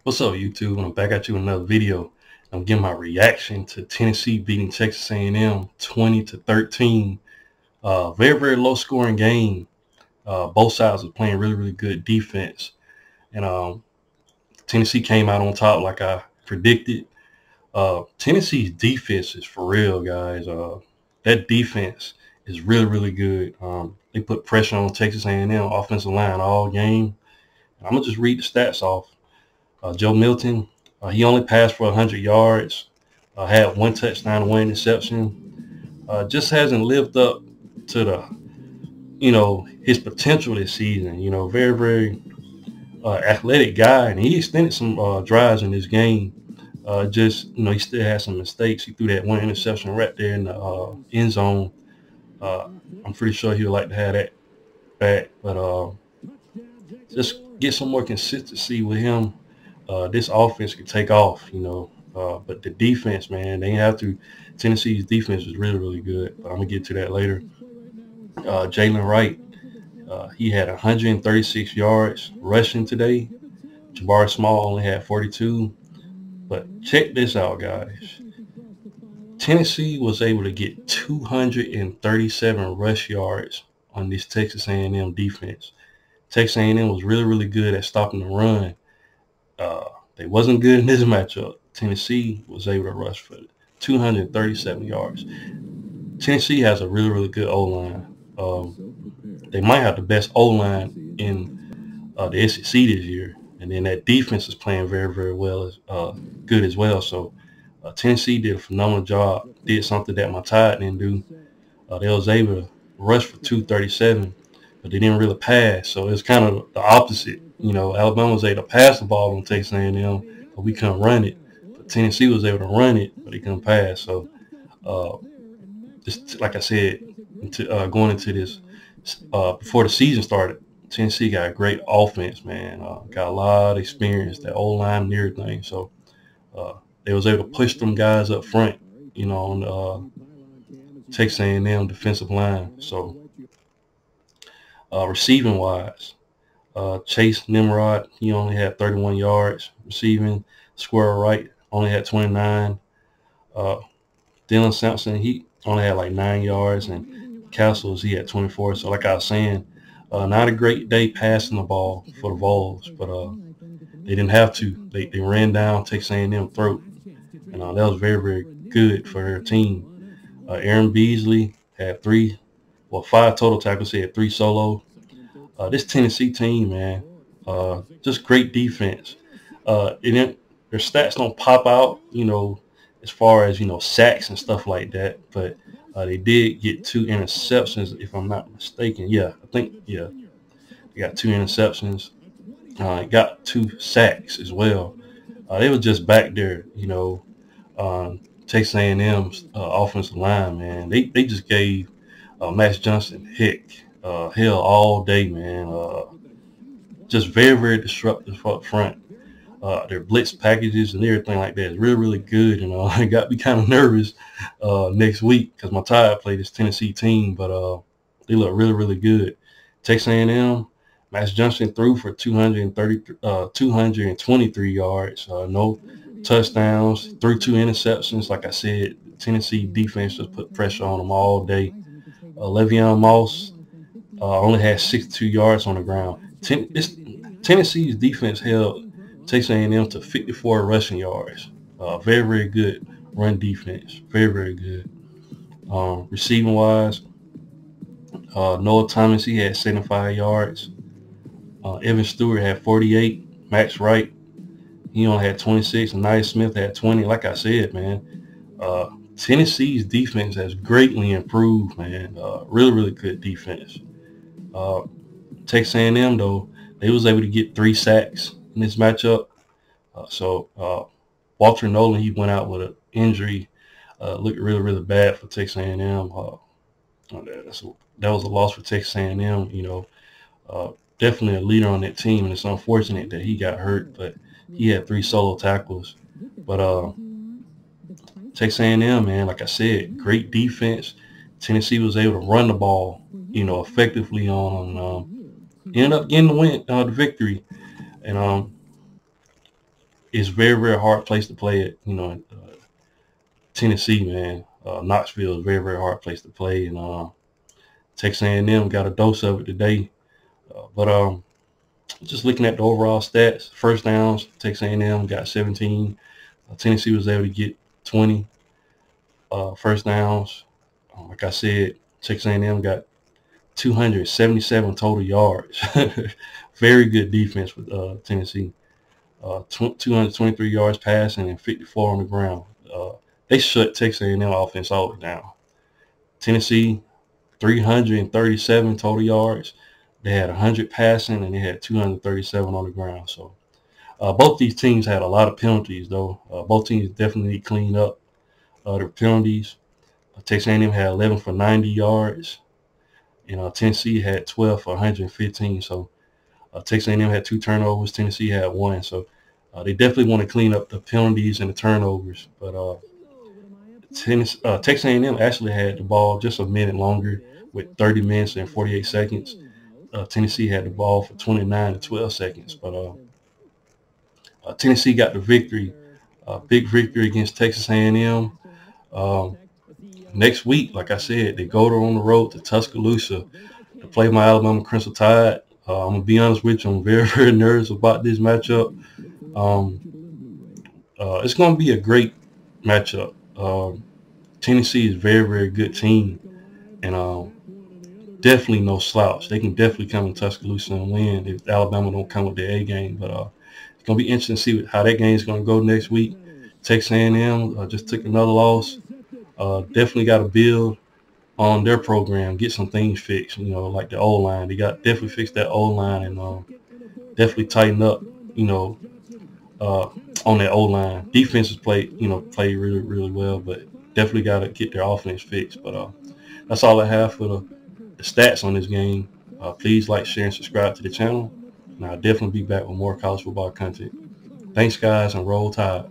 What's up, YouTube? I'm back at you with another video. I'm giving my reaction to Tennessee beating Texas A&M 20-13. Very low scoring game. Both sides were playing really good defense, and Tennessee came out on top like I predicted. Tennessee's defense is for real, guys. That defense is really good. They put pressure on Texas A&M offensive line all game. I'm gonna just read the stats off. Joe Milton, he only passed for 100 yards, had one touchdown and one interception. Just hasn't lived up to his potential this season. Very athletic guy, and he extended some drives in this game. He still had some mistakes. He threw that one interception right there in the end zone. I'm pretty sure he would like to have that back, but just get some more consistency with him. This offense could take off, but the defense, man, they have to. Tennessee's defense is really good, but I'm gonna get to that later. Jalen Wright, he had 136 yards rushing today. Jabari Small only had 42. But check this out, guys. Tennessee was able to get 237 rush yards on this Texas A&M defense. Texas A&M was really good at stopping the run. They wasn't good in this matchup. Tennessee was able to rush for 237 yards. Tennessee has a really good O-line. They might have the best O-line in the SEC this year. And then that defense is playing very well, good as well. So Tennessee did a phenomenal job. Did something that my Tide didn't do. They was able to rush for 237, but they didn't really pass. So it's kind of the opposite. Alabama was able to pass the ball on Texas A&M, but we couldn't run it. But Tennessee was able to run it, but they couldn't pass. So just like I said, going into this before the season started, Tennessee got a great offense, man. Got a lot of experience, that O-line and everything. So they was able to push them guys up front, on the Texas A&M defensive line. So receiving wise, Chase Nimrod, he only had 31 yards receiving. Squirrel Wright only had 29. Dylan Sampson, he only had like 9 yards, and Castles, he had 24. So like I was saying, not a great day passing the ball for the Vols, but they didn't have to. They ran down Texas A&M throat, and that was very good for their team. Aaron Beasley had 5 total tackles. He had 3 solo. This Tennessee team, man, just great defense. Their stats don't pop out, as far as, sacks and stuff like that, but they did get 2 interceptions, if I'm not mistaken. Yeah, I think, they got 2 interceptions. Got 2 sacks as well. They were just back there, Texas A&M's offensive line, man. They just gave Max Johnson hell all day, man. Just very disruptive up front. Their blitz packages and everything like that is really good, and it got me kind of nervous next week because my Tide played this Tennessee team, but they look really good. Texas A&M, Max Johnson threw for 223 yards, no touchdowns, threw 2 interceptions. Like I said, Tennessee defense just put pressure on them all day. Le'Veon Moss only had 62 yards on the ground. Tennessee's defense held Texas A&M to 54 rushing yards. Very good run defense. Very good. Receiving wise, Noah Thomas, he had 75 yards. Evan Stewart had 48. Max Wright, he only had 26. And Nia Smith had 20. Like I said, man, Tennessee's defense has greatly improved, man. Really good defense. Texas A&M, though, they was able to get 3 sacks in this matchup. So Walter Nolan, he went out with an injury. Looked really bad for Texas A&M. That was a loss for Texas A&M. Definitely a leader on that team, and it's unfortunate that he got hurt, but he had 3 solo tackles. But Texas A&M, man, like I said, great defense. Tennessee was able to run the ball, effectively on ended up getting the victory. And it's very, very hard place to play at. You know, Tennessee, man. Knoxville is a very, very hard place to play, and Texas A&M got a dose of it today. But just looking at the overall stats, first downs, Texas A&M got 17. Tennessee was able to get 20 first downs. Like I said, Texas A&M got 277 total yards. Very good defense with Tennessee. 223 yards passing and 54 on the ground. They shut Texas A&M offense all the way down. Tennessee, 337 total yards. They had 100 passing and they had 237 on the ground. So both these teams had a lot of penalties, though. Both teams definitely need to clean up their penalties. Texas A&M had 11 for 90 yards, and Tennessee had 12 for 115. So Texas A&M had 2 turnovers. Tennessee had 1. So they definitely want to clean up the penalties and the turnovers. But Texas A&M actually had the ball just a minute longer with 30 minutes and 48 seconds. Tennessee had the ball for 29 to 12 seconds. But Tennessee got the victory, big victory against Texas A&M. Next week, like I said, they go on the road to Tuscaloosa to play my Alabama Crimson Tide. I'm going to be honest with you, I'm very, very nervous about this matchup. It's going to be a great matchup. Tennessee is a very, very good team, and definitely no slouch. They can definitely come in Tuscaloosa and win if Alabama don't come with their A game. But it's going to be interesting to see how that game is going to go next week. Texas A&M just took another loss. Definitely got to build on their program, get some things fixed. Like the O-line. They got definitely fix that O-line and definitely tighten up. On that O-line. Defenses play really, really well, but definitely got to get their offense fixed. But that's all I have for the stats on this game. Please like, share, and subscribe to the channel. And I'll definitely be back with more college football content. Thanks, guys, and roll tide.